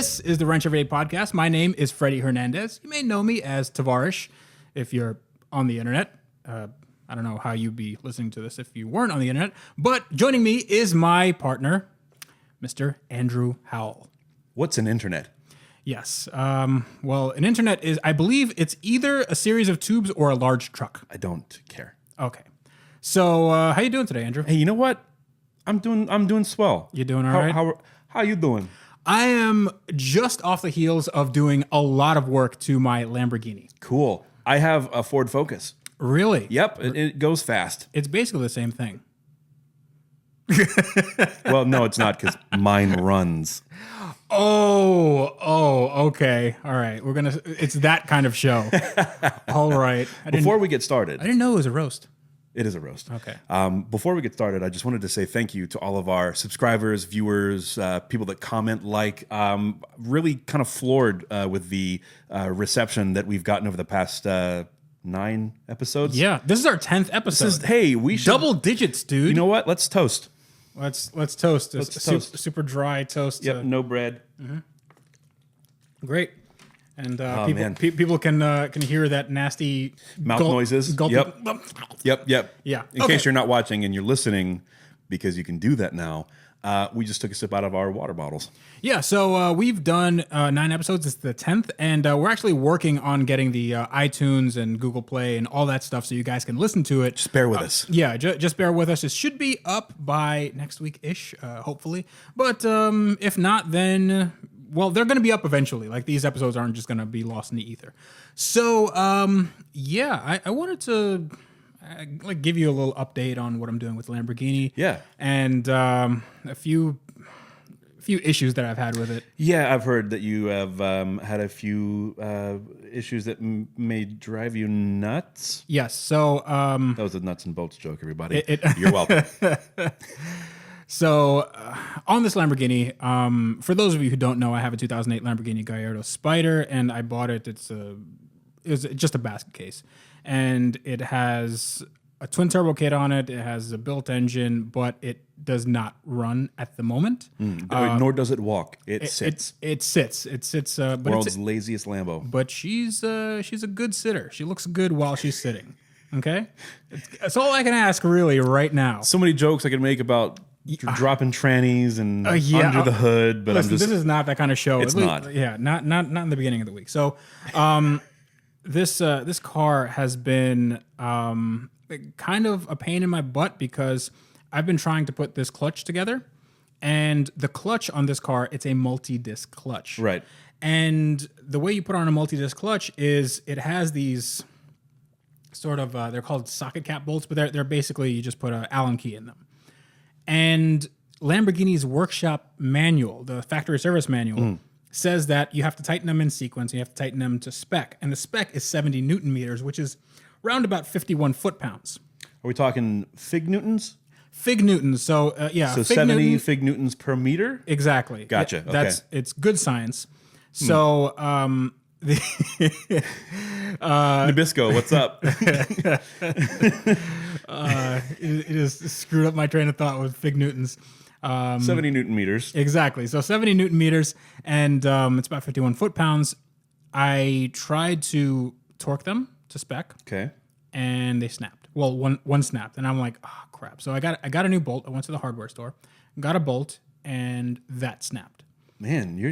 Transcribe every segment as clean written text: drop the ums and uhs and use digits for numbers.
This is the Wrench Everyday Podcast. My name is Freddie Hernandez. You may know me as Tavarish if you're on the internet. I don't know how you'd be listening to this if you weren't on the internet. But joining me is my partner, Mr. Andrew Howell. What's an internet? Yes. Well, an internet is, I believe it's either a series of tubes or a large truck. I don't care. Okay. So how you doing today, Andrew? Hey, you know what? I'm doing swell. You doing all right? How you doing? I am just off the heels of doing a lot of work to my Lamborghini. Cool. I have a Ford Focus. Really? Yep, it goes fast. It's basically the same thing. Well, no, it's not because mine runs. Oh, okay. All right. It's that kind of show. All right. Before we get started, I didn't know it was a roast. it is a roast. Okay. Before we get started, I just wanted to say thank you to all of our subscribers, viewers, people that comment, really kind of floored with the reception that we've gotten over the past 9 episodes. Yeah. This is our 10th episode. We should double digits, dude. You know what? Let's toast. Let's toast. Let's toast. Super dry toast. Yep, no bread. Great. And man. people can hear that nasty Mouth noises. Yep. Yep. Yeah. In case you're not watching and you're listening, because you can do that now, we just took a sip out of our water bottles. Yeah, so we've done 9 episodes. It's the 10th, and we're actually working on getting the iTunes and Google Play and all that stuff so you guys can listen to it. Just bear with us. Yeah, just bear with us. It should be up by next week-ish, hopefully. But if not, then, well, they're going to be up eventually. Like, these episodes aren't just going to be lost in the ether. So, yeah, I wanted to give you a little update on what I'm doing with Lamborghini. Yeah. And a few issues that I've had with it. Yeah, I've heard that you have had a few issues that may drive you nuts. Yes. So That was a nuts and bolts joke, everybody. You're welcome. So on this Lamborghini, for those of you who don't know, I have a 2008 Lamborghini Gallardo Spider, and I bought it. It was just a basket case, and it has a twin turbo kit on it. It has a built engine, but it does not run at the moment. Nor does it walk. It sits. It sits. But World's laziest Lambo. But she's a good sitter. She looks good while she's sitting. Okay, that's all I can ask really right now. So many jokes I could make about dropping trannies and under the hood, but listen, this is not that kind of show. It's not. Yeah, not in the beginning of the week. So, this car has been kind of a pain in my butt because I've been trying to put this clutch together, and the clutch on this car, it's a multi-disc clutch. Right. And the way you put on a multi-disc clutch is it has these sort of they're called socket cap bolts, but they're basically you just put an Allen key in them. And Lamborghini's workshop manual, the factory service manual, says that you have to tighten them in sequence. And you have to tighten them to spec. And the spec is 70 Newton meters, which is round about 51 foot-pounds. Are we talking fig newtons? Fig newtons. So, yeah. So 70 fig newtons per meter? Exactly. Gotcha. It's good science. So, Nabisco, what's up? It just screwed up my train of thought with fig newtons. 70 Newton meters. Exactly. So 70 Newton meters, and it's about 51 foot-pounds. I tried to torque them to spec. Okay. And they snapped. Well, one snapped, and I'm like, oh crap. So I got a new bolt. I went to the hardware store, got a bolt, and that snapped. Man, you're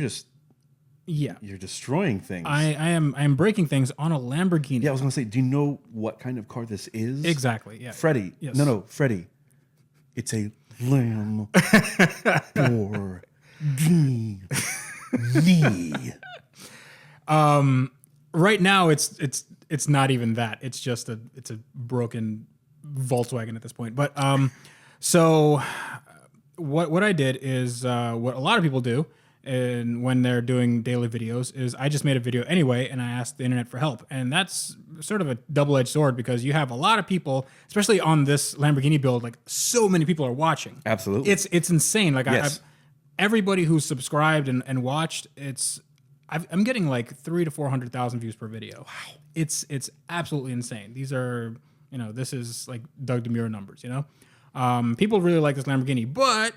destroying things. I am breaking things on a Lamborghini. Yeah, I was gonna say, do you know what kind of car this is? Exactly. Yeah. Freddie. Yes. No, Freddie. It's a Lamborghini. Right now, it's not even that. It's just a broken Volkswagen at this point. But so what I did is what a lot of people do, and when they're doing daily videos, is I just made a video anyway, and I asked the internet for help. And that's sort of a double-edged sword because you have a lot of people, especially on this Lamborghini build, like so many people are watching. Absolutely. It's insane. Like yes. Everybody who's subscribed and watched, I'm getting like 300,000 to 400,000 views per video. Wow. It's absolutely insane. These are, this is like Doug DeMuro numbers, People really like this Lamborghini, but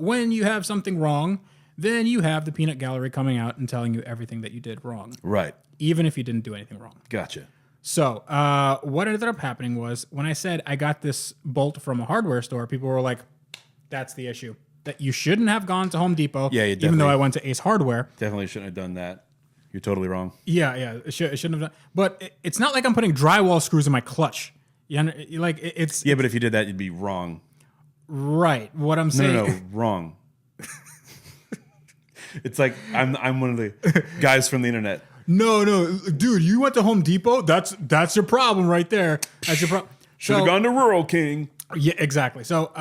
when you have something wrong, then you have the peanut gallery coming out and telling you everything that you did wrong, Right. even if you didn't do anything wrong. Gotcha. So what ended up happening was when I said I got this bolt from a hardware store, people were like, that's the issue. That you shouldn't have gone to Home Depot, Yeah, you even though definitely- I went to Ace Hardware. Definitely shouldn't have done that. You're totally wrong. Yeah, it shouldn't have done. But it's not like I'm putting drywall screws in my clutch. It's Yeah, but if you did that, you'd be wrong. right. What I'm saying. No, wrong. It's like I'm one of the guys from the internet. No, dude, you went to Home Depot. That's your problem right there. That's your problem. Should have gone to Rural King. Yeah, exactly. So,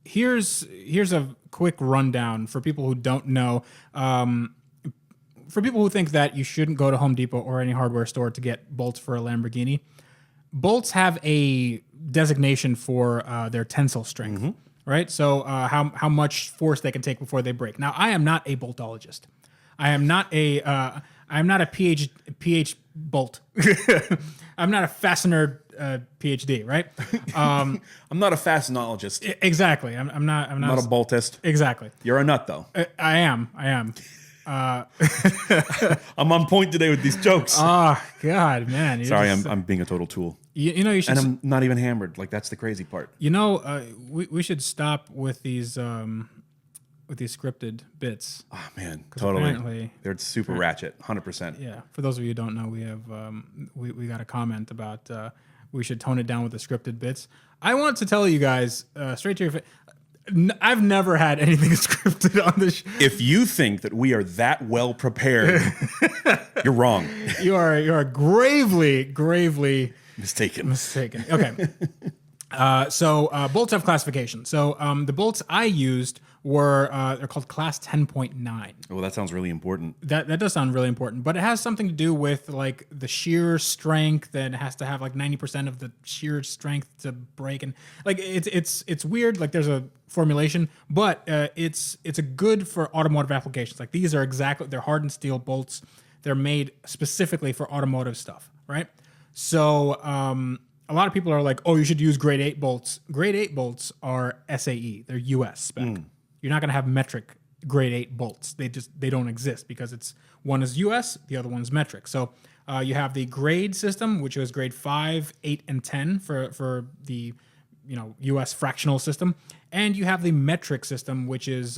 here's a quick rundown for people who don't know. For people who think that you shouldn't go to Home Depot or any hardware store to get bolts for a Lamborghini, bolts have a designation for their tensile strength, right? So, how much force they can take before they break. Now, I am not a boltologist. I am not a PH bolt. I'm not a fastener PhD, right? I'm not a fastenologist. Exactly. I'm not I'm not a boltist. Exactly. You're a nut, though. I am. I'm on point today with these jokes. Oh God, man. Sorry, I'm being a total tool. You know you should. And I'm not even hammered. Like, that's the crazy part. You know, we should stop with these scripted bits. Oh, man, totally. Apparently, They're super ratchet, 100%. yeah. For those of you who don't know, we have we got a comment about we should tone it down with the scripted bits. I want to tell you guys straight to your face. I've never had anything scripted on this. If you think that we are that well prepared, you're wrong. You are gravely Mistaken. Okay. So bolts have classification. So the bolts I used were they're called class 10.9. Well, that sounds really important. That does sound really important, but it has something to do with like the shear strength, and it has to have like 90% of the shear strength to break, and like it's weird. Like there's a formulation, but it's a good for automotive applications. Like these are they're hardened steel bolts. They're made specifically for automotive stuff, right? So a lot of people are like, oh, you should use grade 8 bolts. Grade 8 bolts are SAE. They're US spec. You're not going to have metric grade 8 bolts. They don't exist because one is US, the other one's metric. So you have the grade system, which is grade 5, 8, and 10 for the US fractional system. And you have the metric system, which is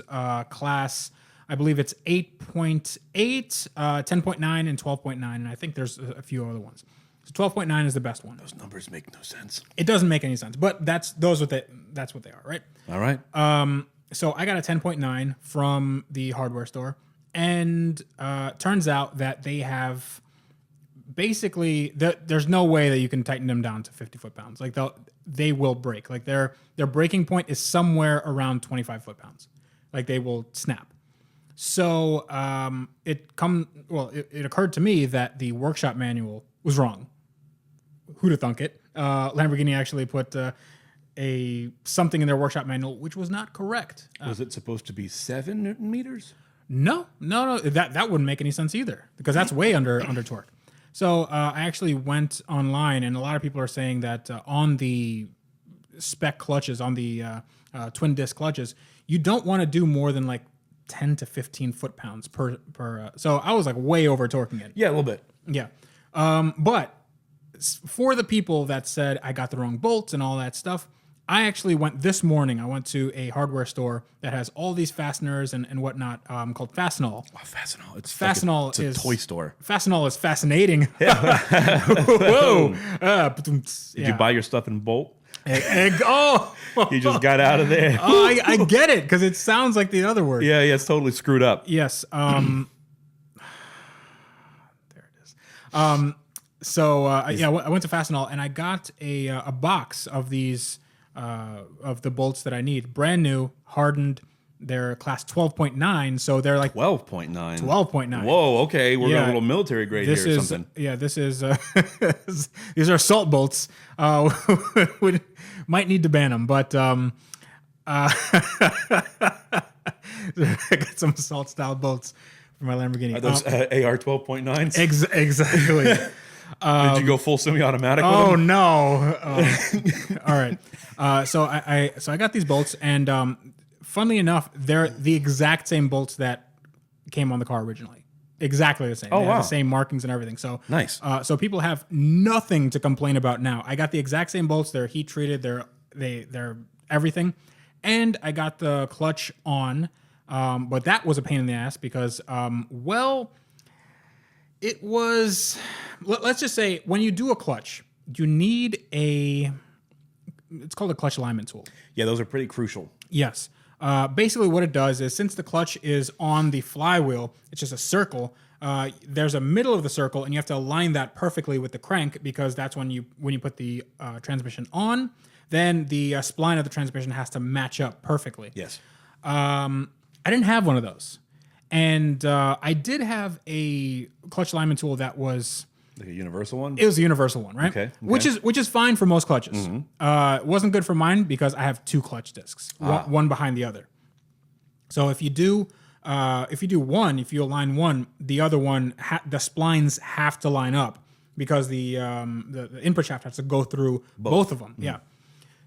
class, I believe it's 8.8, 10.9, and 12.9. And I think there's a few other ones. So 12.9 is the best one. Those numbers make no sense. It doesn't make any sense, but that's what they are, right? All right. So I got a 10.9 from the hardware store, and turns out that they have basically there's no way that you can tighten them down to 50 foot-pounds. Like they will break. Like their breaking point is somewhere around 25 foot-pounds. Like they will snap. So it occurred to me that the workshop manual was wrong. Who'd have thunk it? Lamborghini actually put something in their workshop manual which was not correct. Was it supposed to be 7 Newton meters? No. That wouldn't make any sense either because that's way under torque. So I actually went online, and a lot of people are saying that on the spec clutches, on the twin disc clutches, you don't want to do more than like 10 to 15 foot-pounds per. So I was like way over torquing it. Yeah, a little bit. Yeah. But for the people that said I got the wrong bolts and all that stuff, I actually went this morning. I went to a hardware store that has all these fasteners and whatnot called Fastenal. Oh, Fastenal. Fastenal it's a toy store. Fastenal is fascinating. Whoa. Did you buy your stuff in Bolt? Oh, You just got out of there. oh, I get it because it sounds like the other word. Yeah, it's totally screwed up. Yes. There it is. So I went to Fastenal and I got a box of these of the bolts that I need, brand new, hardened. They're class 12.9, so they're like 12.9. 12.9. Whoa, okay, we're Yeah. going a little military grade This here or is something. this is these are salt bolts. Might need to ban them, but I got some assault style bolts for my Lamborghini. Are those AR 12.9s? Exactly. Did you go full semi-automatic with Oh them? no! All right. So I got these bolts, and funnily enough, they're the exact same bolts that came on the car originally. Exactly the same. Oh, They have wow. the same markings and everything. So Nice. So people have nothing to complain about now. I got the exact same bolts. They're heat treated. They're everything, and I got the clutch on. But that was a pain in the ass because it was. Let's just say when you do a clutch, you need it's called a clutch alignment tool. Yeah, those are pretty crucial. Yes. Basically, what it does is since the clutch is on the flywheel, it's just a circle. There's a middle of the circle, and you have to align that perfectly with the crank because that's when you put the transmission on. Then the spline of the transmission has to match up perfectly. Yes. I didn't have one of those, and I did have a clutch alignment tool that was. Like a universal one? It was a universal one, right? Okay. Which is fine for most clutches. It wasn't good for mine because I have two clutch discs, one behind the other. So if you align one, the other one, the splines have to line up because the input shaft has to go through both of them. Yeah.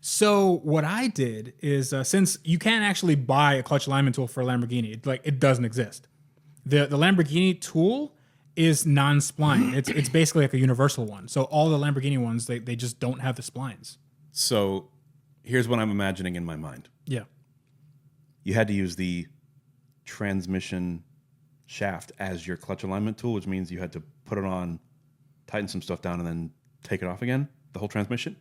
So what I did is since you can't actually buy a clutch alignment tool for a Lamborghini, it doesn't exist. The Lamborghini tool is non-spline. It's basically like a universal one. So all the Lamborghini ones, they just don't have the splines. So here's what I'm imagining in my mind. Yeah. You had to use the transmission shaft as your clutch alignment tool, which means you had to put it on, tighten some stuff down, and then take it off again, the whole transmission.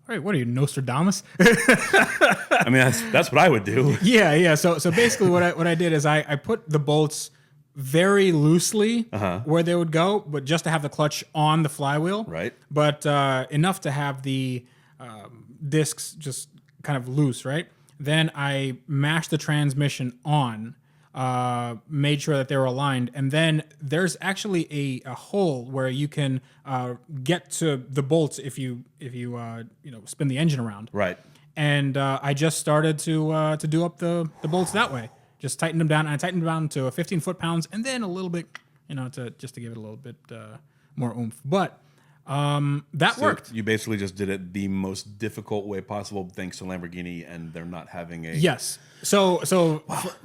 All right, what are you, Nostradamus? I mean, that's what I would do. Yeah. So basically what I did is I put the bolts very loosely where they would go, but just to have the clutch on the flywheel. Right. But enough to have the discs just kind of loose, right? Then I mashed the transmission on, made sure that they were aligned, and then there's actually a hole where you can get to the bolts if you spin the engine around. Right. And I just started to do up the bolts that way. Just tightened them down, and I tightened them down to 15 foot-pounds, and then a little bit, to give it a little bit more oomph. But that worked. You basically just did it the most difficult way possible, thanks to Lamborghini, and they're not having a. Yes. So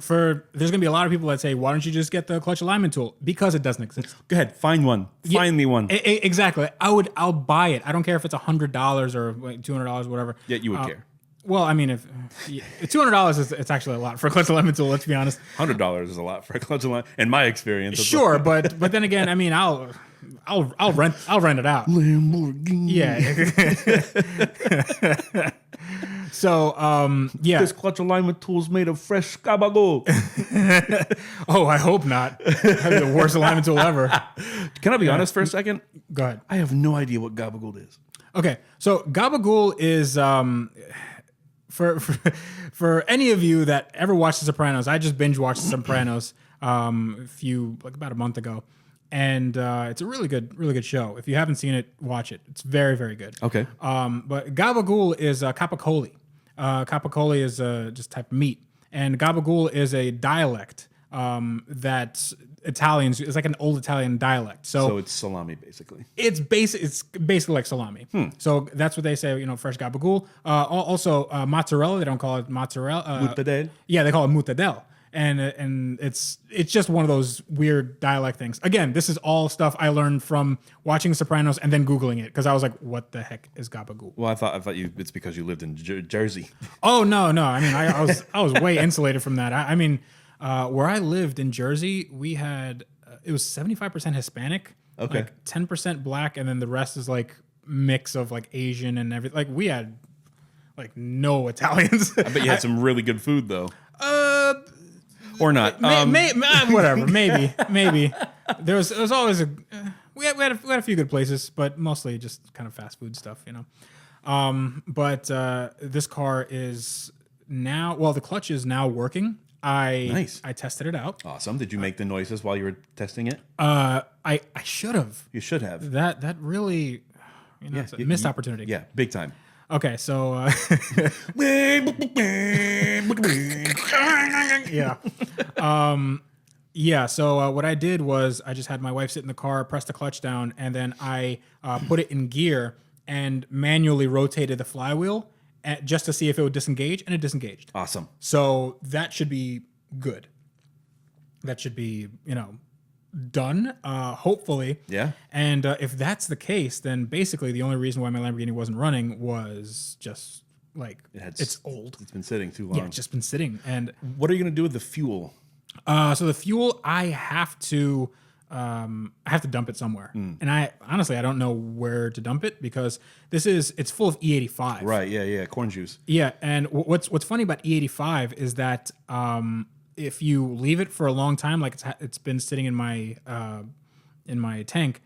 for there's gonna be a lot of people that say, why don't you just get the clutch alignment tool? Because it doesn't exist. Go ahead, find one. Find me one. Exactly. I'll buy it. I don't care if it's $100 or $200, whatever. Yet you would care. Well, I mean, if $200 it's actually a lot for a clutch alignment tool. Let's be honest. $100 is a lot for a clutch alignment, in my experience. Sure, but then again, I mean, I'll rent it out. Lamborghini. Yeah. So yeah. This clutch alignment tool is made of fresh gabagool. Oh, I hope not. That'd be the worst alignment tool ever. Can I be honest for a second? Go ahead. I have no idea what gabagool is. Okay, so gabagool is for any of you that ever watched The Sopranos. I just binge watched The Sopranos about a month ago, and it's a really good show. If you haven't seen it, watch it. It's very, very good. Okay. But gabagool is capicola. Capicola is just type of meat, and gabagool is a dialect that Italians. It's like an old Italian dialect. So it's salami, basically. It's basically like salami. So that's what they say. Fresh gabagool. Also mozzarella. They don't call it mozzarella. Muttadelle. Yeah, they call it muttadelle. And it's just one of those weird dialect things. Again, this is all stuff I learned from watching Sopranos and then Googling it because I was like, "What the heck is gabagool?" Well, I thought it's because you lived in Jersey. Oh no! I mean, I was way insulated from that. I mean, where I lived in Jersey, we had it was 75% Hispanic, okay, like 10% Black, and then the rest is like mix of like Asian and everything. Like we had like no Italians. I bet you had some really good food though. Or not. Whatever. Maybe. There was always we had a few good places, but mostly just kind of fast food stuff, But this car is now. Well, the clutch is now working. Nice. I tested it out. Awesome. Did you make the noises while you were testing it? I should have. You should have. That really, it's a missed opportunity. Yeah, big time. Okay, so yeah. So what I did was I just had my wife sit in the car, press the clutch down, and then I put it in gear and manually rotated the flywheel. just to see if it would disengage, and it disengaged. Awesome. So that should be good. That should be, done, hopefully. Yeah. And if that's the case, then basically the only reason why my Lamborghini wasn't running was just like it's old. It's been sitting too long. Yeah, it's just been sitting. And what are you going to do with the fuel? so the fuel, I have to dump it somewhere. And I honestly, I don't know where to dump it because it's full of E85. Right. Yeah. Corn juice. Yeah. And what's funny about E85 is that if you leave it for a long time, like it's been sitting in my tank,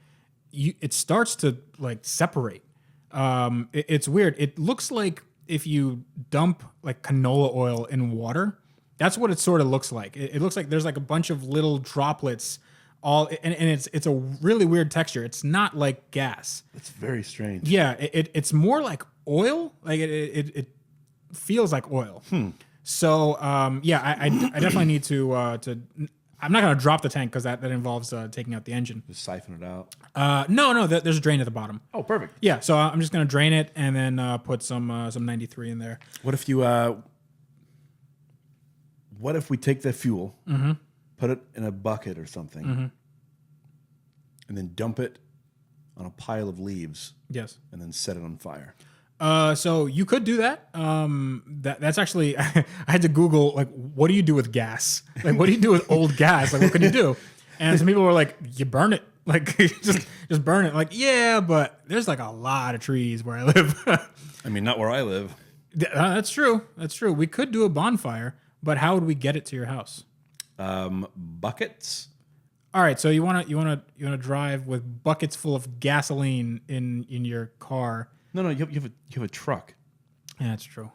it starts to like separate. It's weird. It looks like if you dump like canola oil in water, that's what it sort of looks like. It looks like there's like a bunch of little droplets and it's a really weird texture. It's not like gas. It's very strange. Yeah, it's more like oil. Like it feels like oil. So I definitely need to. I'm not gonna drop the tank because that involves taking out the engine. Just siphon it out. No, there's a drain at the bottom. Oh, perfect. Yeah, so I'm just gonna drain it and then put some 93 in there. What if you? What if we take the fuel, put it in a bucket or something, and then dump it on a pile of leaves? Yes. And then set it on fire. So you could do that. That's actually I had to Google like what do you do with gas? Like what do you do with old gas? Like what can you do? And some people were like, you burn it. Like just burn it. Like yeah, but there's like a lot of trees where I live. I mean, not where I live. That's true. That's true. We could do a bonfire, but how would we get it to your house? Buckets. All right, so you wanna drive with buckets full of gasoline in your car. No, you have a truck. Yeah, that's true.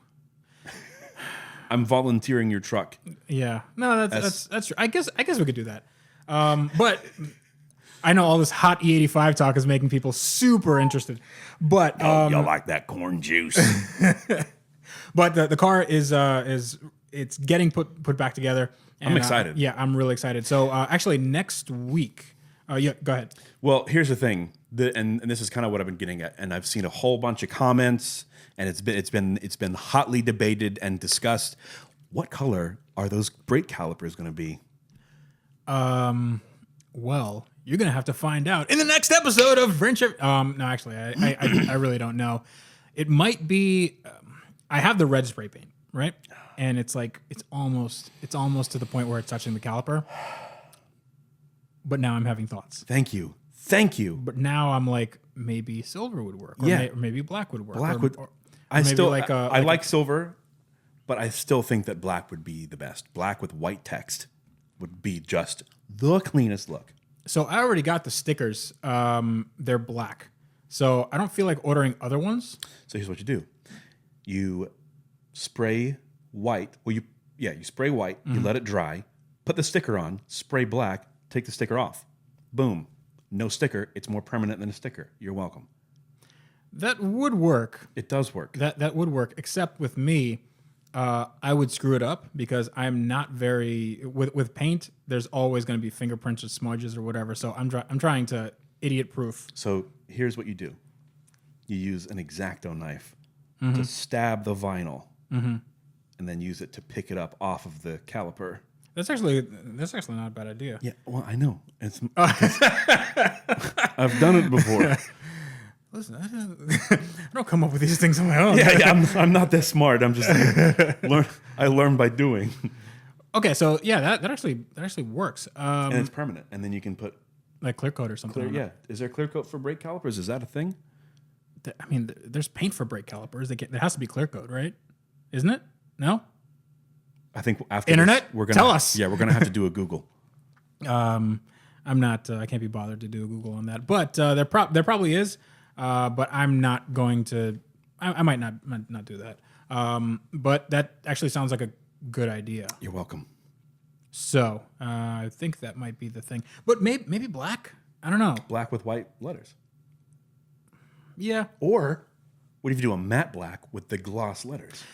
I'm volunteering your truck. Yeah, no, that's true. I guess we could do that. But I know all this hot E85 talk is making people super interested. But y'all like that corn juice. But the car is it's getting put back together. And, I'm excited. Yeah, I'm really excited. So actually next week. Yeah, go ahead. Well, here's the thing, and this is kind of what I've been getting at, and I've seen a whole bunch of comments, and it's been hotly debated and discussed. What color are those brake calipers going to be? Well, you're gonna have to find out in the next episode of Friendship. No, actually, I really don't know. It might be. I have the red spray paint, right? And it's like it's almost to the point where it's touching the caliper. But now I'm having thoughts. Thank you. But now I'm like, maybe silver would work. Or Yeah. or maybe black would work. Black or, would. or I maybe still like I like silver, but I still think that black would be the best. Black with white text would be just the cleanest look. So I already got the stickers. They're black. So I don't feel like ordering other ones. So here's what you do: you spray white. Well, you spray white. You let it dry. Put the sticker on. Spray black. Take the sticker off. Boom. No sticker. It's more permanent than a sticker. You're welcome. That would work. It does work. That would work, except with me, I would screw it up because I'm not very with paint. There's always going to be fingerprints or smudges or whatever. So I'm trying to idiot proof. So here's what you do: you use an X-Acto knife to stab the vinyl, and then use it to pick it up off of the caliper. That's actually not a bad idea. Yeah, well, I know. I've done it before. Listen, I don't come up with these things on my own. Yeah, I'm not that smart. I'm just I learn by doing. Okay, so yeah, that actually works. And it's permanent, and then you can put like clear coat or something. clear. Yeah, is there clear coat for brake calipers? Is that a thing? I mean, there's paint for brake calipers. There has to be clear coat, right? Isn't it? No. I think after Internet, this, we're gonna tell us. Yeah, we're gonna have to do a Google. I'm not. I can't be bothered to do a Google on that. But there probably is. But I'm not going to. I might not do that. But that actually sounds like a good idea. You're welcome. So I think that might be the thing. But maybe black. I don't know. Black with white letters. Yeah. Or what if you do a matte black with the gloss letters?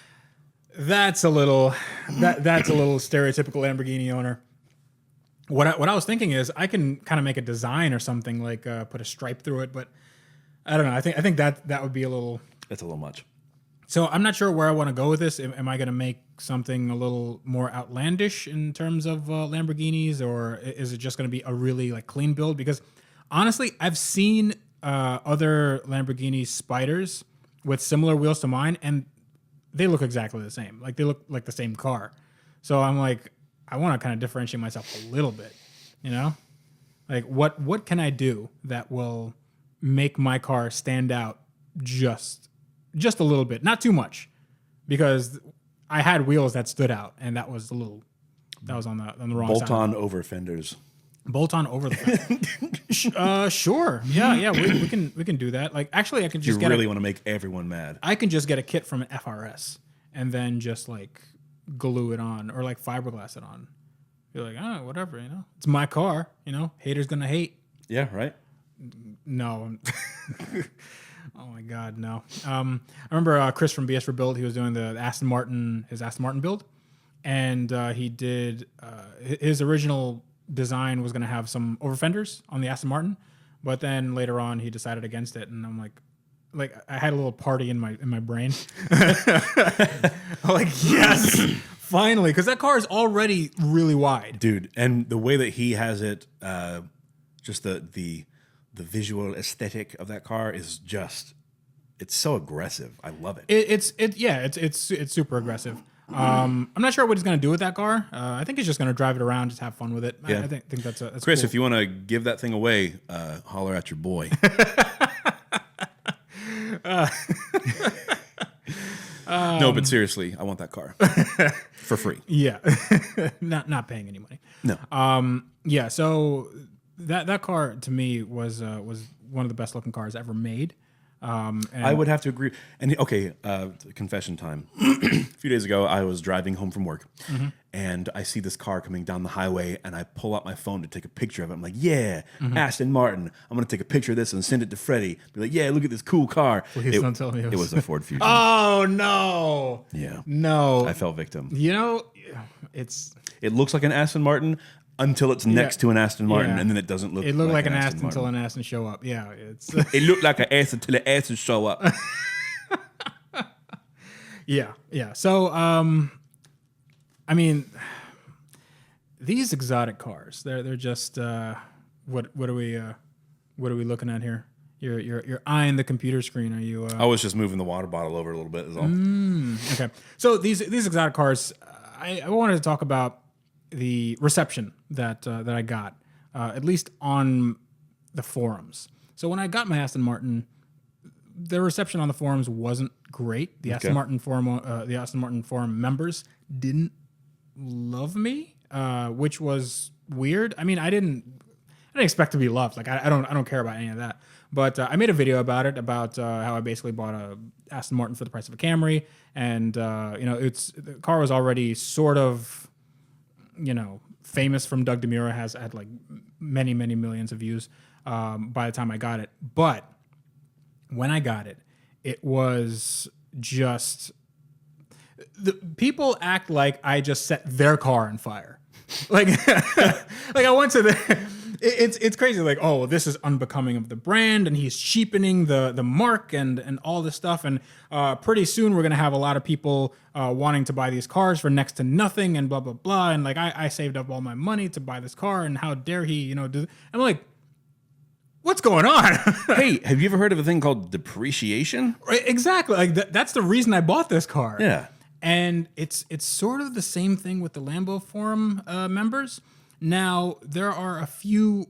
That's a little stereotypical Lamborghini owner. What I was thinking is I can kind of make a design or something like put a stripe through it, but I don't know. I think that would be a little. That's a little much. So I'm not sure where I want to go with this. Am I going to make something a little more outlandish in terms of Lamborghinis, or is it just going to be a really like clean build? Because honestly, I've seen other Lamborghini Spiders with similar wheels to mine, and they look exactly the same. Like they look like the same car. So I'm like, I want to kind of differentiate myself a little bit, you know? Like what can I do that will make my car stand out just a little bit, not too much, because I had wheels that stood out, and that was on the wrong side. Bolt on over fenders. Bolt on over the fender. Sure. Yeah. We can do that. Like, actually, I can just You really want to make everyone mad. I can just get a kit from an FRS and then just like glue it on or like fiberglass it on. You're like, oh, whatever, you know. It's my car, you know. Haters gonna hate. Yeah, right. No. Oh my God, no. I remember Chris from BS Rebuild. He was doing his Aston Martin build, and he did his original design was going to have some over fenders on the Aston Martin, but then later on he decided against it, and I'm like I had a little party in my brain. I'm like, yes, finally, because that car is already really wide, dude. And the way that he has it, just the visual aesthetic of that car is just, it's so aggressive. I love it. It's super aggressive. I'm not sure what he's going to do with that car. I think he's just going to drive it around, just have fun with it. Yeah. I think that's Chris, cool. if you want to give that thing away, holler at your boy. No, but seriously, I want that car for free. Yeah, not paying any money. No. Yeah. So that car to me was one of the best looking cars ever made. And I would have to agree. And okay, confession time. A few days ago, I was driving home from work, and I see this car coming down the highway, and I pull out my phone to take a picture of it. I'm like, yeah, Aston Martin. I'm going to take a picture of this and send it to Freddie. Be like, yeah, look at this cool car. Please don't tell me it was a Ford Fusion. Oh, no. Yeah. No. I fell victim. You know, it looks like an Aston Martin until it's next to an Aston Martin, and then it doesn't look. It looked like an Aston until an Aston show up. Yeah, it's. It looked like an Aston until an Aston show up. Yeah. So, I mean, these exotic cars, they're just what are we looking at here? You're eyeing the computer screen. Are you? I was just moving the water bottle over a little bit. Is all. Okay. So these exotic cars, I wanted to talk about the reception that I got, at least on the forums. So when I got my Aston Martin, the reception on the forums wasn't great. The Aston Martin forum members didn't love me, which was weird. I mean, I didn't expect to be loved. Like I don't care about any of that. But I made a video about it, about how I basically bought a Aston Martin for the price of a Camry, and the car was already sort of, famous from Doug DeMuro, has had like many millions of views by the time I got it. But when I got it, it was just the people act like I just set their car on fire. Like I went to it's crazy. Like, oh, well, this is unbecoming of the brand, and he's cheapening the mark and all this stuff. And pretty soon we're gonna have a lot of people wanting to buy these cars for next to nothing and blah blah blah. And like I saved up all my money to buy this car, and how dare he? I'm like, what's going on? Hey, have you ever heard of a thing called depreciation? Exactly. Like that's the reason I bought this car. Yeah. And it's sort of the same thing with the Lambo forum members. Now there are a few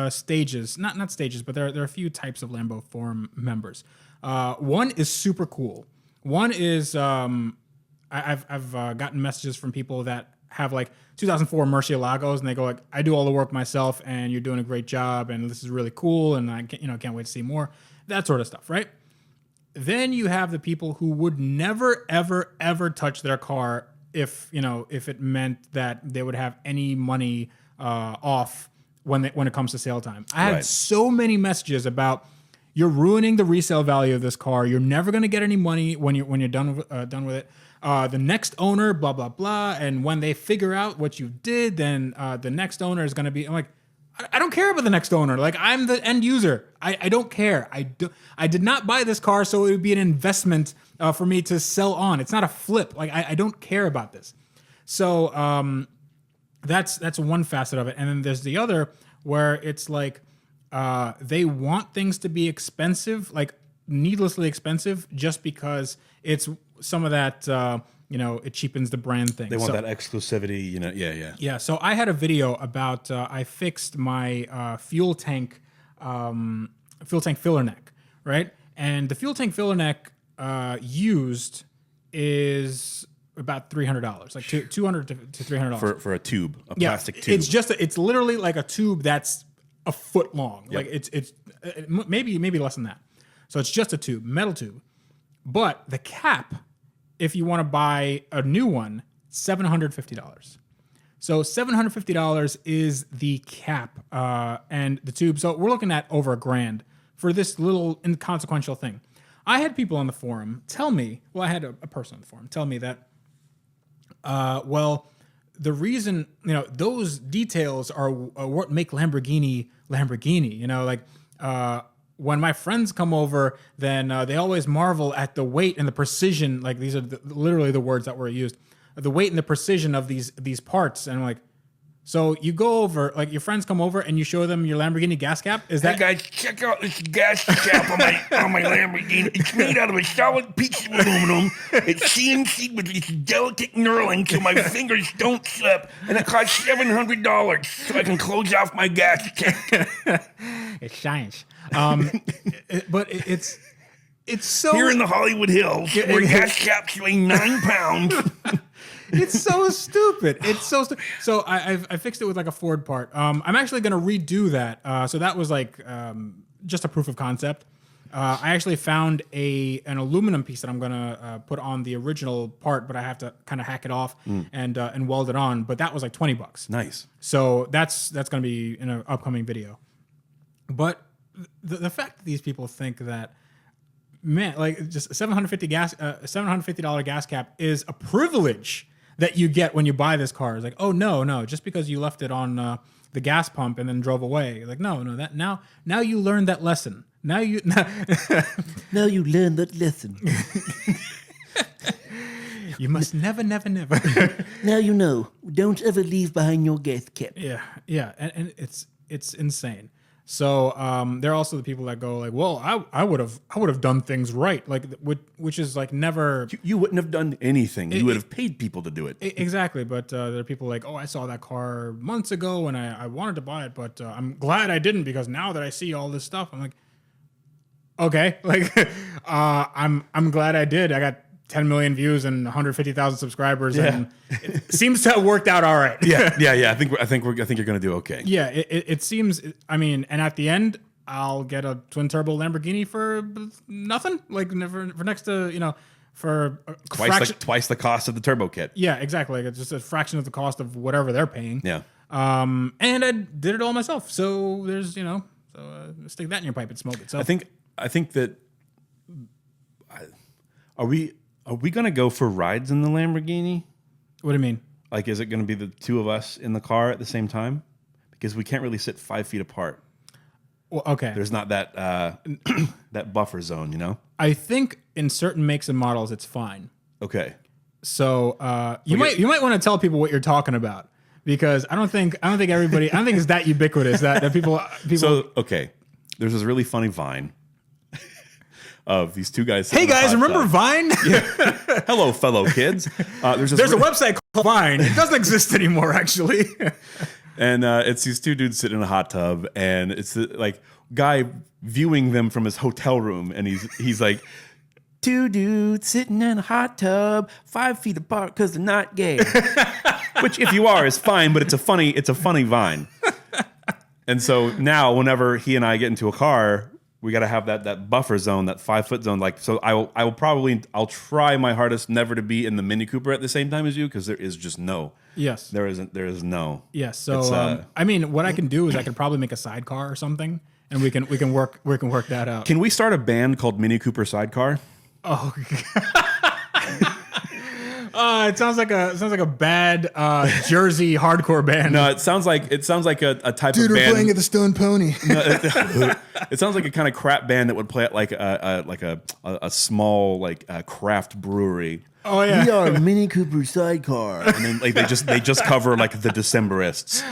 stages, not stages, but there are a few types of Lambo forum members. One is super cool. One is I've gotten messages from people that have like 2004 Murcielagos, and they go like, I do all the work myself, and you're doing a great job, and this is really cool, and I can't wait to see more. That sort of stuff, right? Then you have the people who would never, ever, ever touch their car if it meant that they would have any money off when it comes to sale time. I had so many messages about, you're ruining the resale value of this car. You're never going to get any money when you're done with it. The next owner, blah blah blah, and when they figure out what you did, then the next owner is going to be. I'm like, I don't care about the next owner. Like, I'm the end user. I don't care. I did not buy this car so it would be an investment for me to sell on. It's not a flip. Like, I don't care about this. So that's one facet of it. And then there's the other where it's like they want things to be expensive, like needlessly expensive, just because it's some of that, it cheapens the brand thing. They want that exclusivity, yeah. Yeah, so I had a video about I fixed my fuel tank filler neck, right? And the fuel tank filler neck used is about $300, like $200 to $300 for a tube, plastic tube. It's literally like a tube that's a foot long. Yep. Like it's maybe less than that. So it's just a tube, metal tube. But the cap, if you want to buy a new one, $750. So $750 is the cap and the tube. So we're looking at over $1,000 for this little inconsequential thing. I had people on the forum tell me, I had a person on the forum tell me that, the reason, those details are what make Lamborghini. When my friends come over, then they always marvel at the weight and the precision. Like, these are literally the words that were used. The weight and the precision of these parts. And I'm like, so you go over, like, your friends come over and you show them your Lamborghini gas cap? Is that... Hey guys, check out this gas cap on my Lamborghini. It's made out of a solid piece of aluminum. It's CNC with this delicate knurling so my fingers don't slip. And it costs $700 so I can close off my gas tank. It shines. But it's so... Here in the Hollywood Hills, where gas caps weigh 9 pounds... It's so stupid. It's so stupid. So I fixed it with like a Ford part. I'm actually going to redo that. So that was like just a proof of concept. I actually found an aluminum piece that I'm going to put on the original part, but I have to kind of hack it off and weld it on. But that was like $20. Nice. So that's going to be in an upcoming video. But the fact that these people think that, man, like, just $750 gas cap is a privilege that you get when you buy this car. It's like, oh no, just because you left it on the gas pump and then drove away. Like, no, that now you learned that lesson. Now you learned that lesson. You must never. Now you know. Don't ever leave behind your gas cap. Yeah, and it's insane. So there are also the people that go like, well, I would have done things right, like, which is like never. You wouldn't have done anything. You would have paid people to do it. Exactly, but there are people like, oh, I saw that car months ago and I wanted to buy it, but I'm glad I didn't, because now that I see all this stuff, I'm like, okay, like I'm glad I did. I got 10 million views and 150,000 subscribers, and it seems to have worked out all right. Yeah. I think you're going to do okay. Yeah, it seems. I mean, and at the end, I'll get a twin turbo Lamborghini for nothing, like for next to for twice the cost of the turbo kit. Yeah, exactly. Like, it's just a fraction of the cost of whatever they're paying. Yeah. And I did it all myself. So there's stick that in your pipe and smoke it. So I think that are we going to go for rides in the Lamborghini? What do you mean? Like, is it going to be the two of us in the car at the same time? Because we can't really sit 5 feet apart. Well, okay. There's not that that buffer zone, I think in certain makes and models it's fine. Okay. So you might want to tell people what you're talking about, because I don't think it's that ubiquitous that people. So okay, there's this really funny Vine of these two guys. Hey guys, remember Vine? Yeah. Hello, fellow kids. There's a website called Vine. It doesn't exist anymore, actually. And it's these two dudes sitting in a hot tub, and it's like guy viewing them from his hotel room, and he's like, two dudes sitting in a hot tub, 5 feet apart because they're not gay. Which, if you are, is fine, but it's a funny Vine. And so now, whenever he and I get into a car, we got to have that buffer zone, that 5 foot zone. Like, so I'll try my hardest never to be in the Mini Cooper at the same time as you, because there is just no. Yes. There is no. Yes. So I mean, what I can do is I could probably make a sidecar or something, and we can work that out. Can we start a band called Mini Cooper Sidecar? Oh. It sounds like a bad Jersey hardcore band. No, it sounds like a type Dude, of we're band. playing at the Stone Pony. It sounds like a kind of crap band that would play at like a small like craft brewery. Oh yeah. We are Mini Cooper sidecar, and then like they just cover like the Decemberists.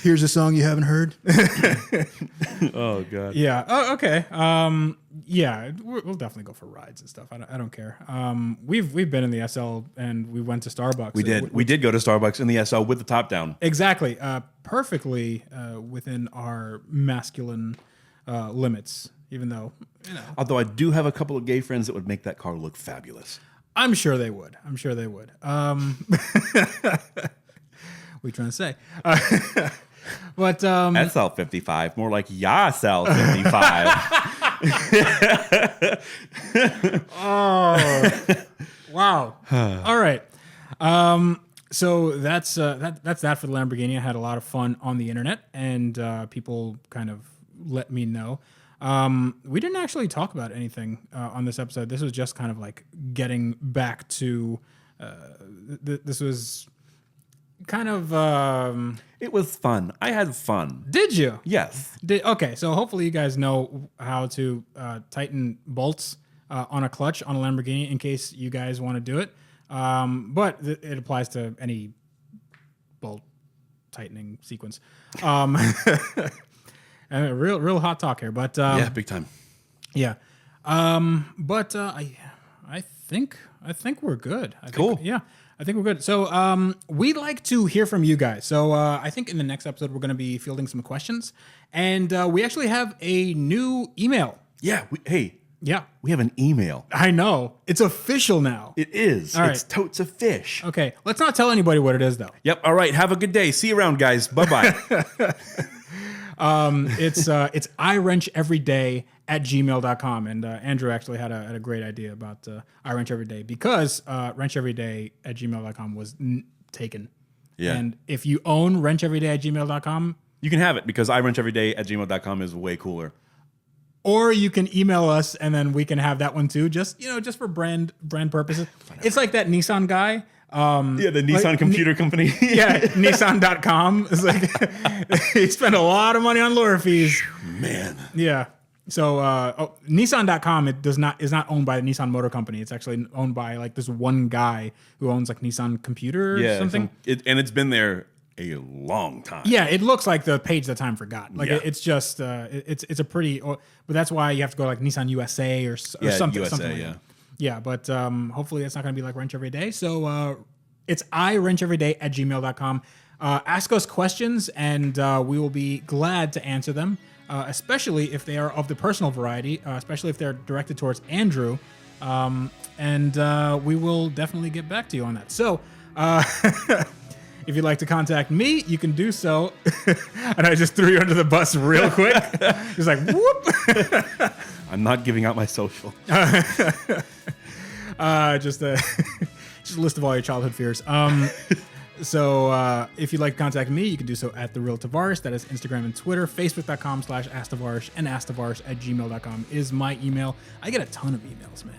Here's a song you haven't heard. Oh god. Yeah. Oh, okay. Yeah, we'll definitely go for rides and stuff. I don't care. We've been in the SL and we went to Starbucks. We did go to Starbucks in the SL with the top down. Exactly. Perfectly within our masculine limits. Even though, Although I do have a couple of gay friends that would make that car look fabulous. I'm sure they would. We trying to say. But SL 55, more like YSL 55. Oh, wow. All right. So that's that for the Lamborghini. I had a lot of fun on the internet, and people kind of let me know. We didn't actually talk about anything on this episode. This was just kind of like getting back to. This was kind of. It was fun. I had fun. Did you? Yes. Okay, so hopefully you guys know how to tighten bolts on a clutch on a Lamborghini in case you guys want to do it. But it applies to any bolt tightening sequence. And real hot talk here, but Yeah, big time. yeah. But I think we're good. Cool. I think we're good. So we'd like to hear from you guys. So I think in the next episode we're going to be fielding some questions, and we actually have a new email. Yeah. Yeah, We have an email. I know it's official now. It is. All It's right. totes of fish. Okay, let's not tell anybody what it is though. Yep. All right. Have a good day. See you around, guys. Bye-bye. It's iwrencheveryday@gmail.com, and Andrew actually had a great idea about iwrencheveryday because wrencheveryday@gmail.com was taken. Yeah. And if you own wrencheveryday@gmail.com, You can have it because iwrencheveryday@gmail.com is way cooler. or you can email us and then we can have that one too. Just for brand purposes. It's like that Nissan guy. Yeah, the Nissan computer company. Yeah, Nissan.com. It's like he spent a lot of money on lawyer fees. Man. Yeah. So Nissan.com is not owned by the Nissan Motor Company. It's actually owned by like this one guy who owns like Nissan Computer or something. And it's been there a long time. Yeah, it looks like the page that time forgot. Like Yeah. it's just it's a pretty. But that's why you have to go like Nissan USA or something. USA, something like yeah. that. Yeah, but hopefully it's not going to be like Wrench Every Day. So it's iwrencheveryday@gmail.com. Ask us questions, and we will be glad to answer them, especially if they are of the personal variety, especially if they're directed towards Andrew. And we will definitely get back to you on that. So if you'd like to contact me, you can do so. And I just threw you under the bus real quick. Just like, whoop. I'm not giving out my social. Just a list of all your childhood fears. So if you'd like to contact me, you can do so at The Real Tavarish. That is Instagram and Twitter. Facebook.com/AskTavarish and AskTavarish@gmail.com is my email. I get a ton of emails, man.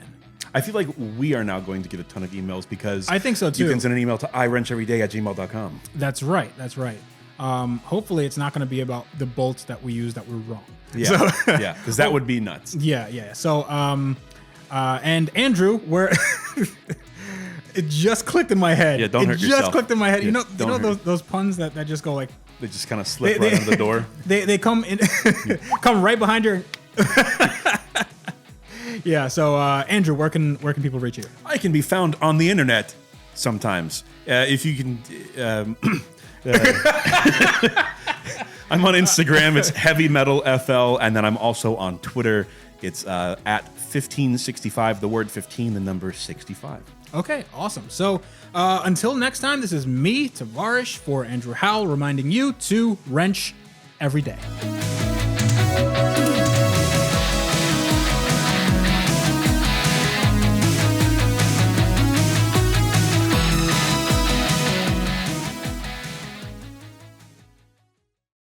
I feel like we are now going to get a ton of emails because I think so, too. You can send an email to iwrencheveryday@gmail.com. That's right. Hopefully it's not going to be about the bolts that we use that were wrong. Yeah, yeah, because that would be nuts. Yeah. So, and Andrew, where it just clicked in my head. Yeah, don't hurt yourself. It just clicked in my head. Yeah, you know those puns that just go like They just kind of slip right under the door. They come in, come right behind your. Yeah. So, Andrew, where can people reach you? I can be found on the internet sometimes. If you can. I'm on Instagram. It's Heavy Metal FL, and then I'm also on Twitter. It's at 1565. The word 15, the number 65. Okay, awesome. So until next time, this is me, Tavarish, for Andrew Howell, reminding you to wrench every day.